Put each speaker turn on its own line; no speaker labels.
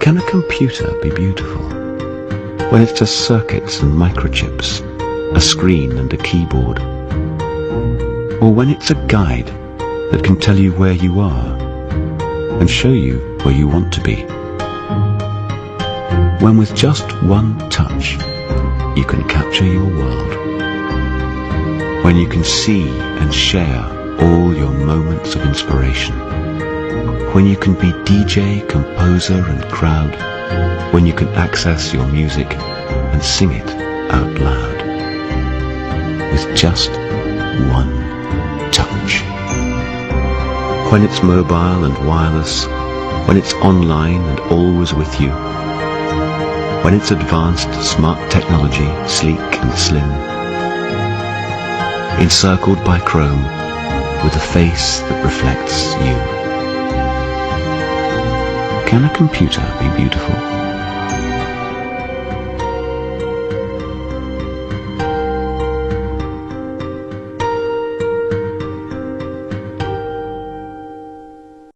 Can a computer be beautiful when it's just circuits and microchips, a screen and a keyboard? Or when it's a guide that can tell you where you are and show you where you want to be? When with just one touch you can capture your world? When you can see and share all your moments of inspiration? When you can be DJ, composer and crowd? When you can access your music and sing it out loud? With just one touch. When it's mobile and wireless, when it's online and always with you, when it's advanced smart technology, sleek and slim, encircled by chrome, with a face that reflects you. Can a computer be beautiful?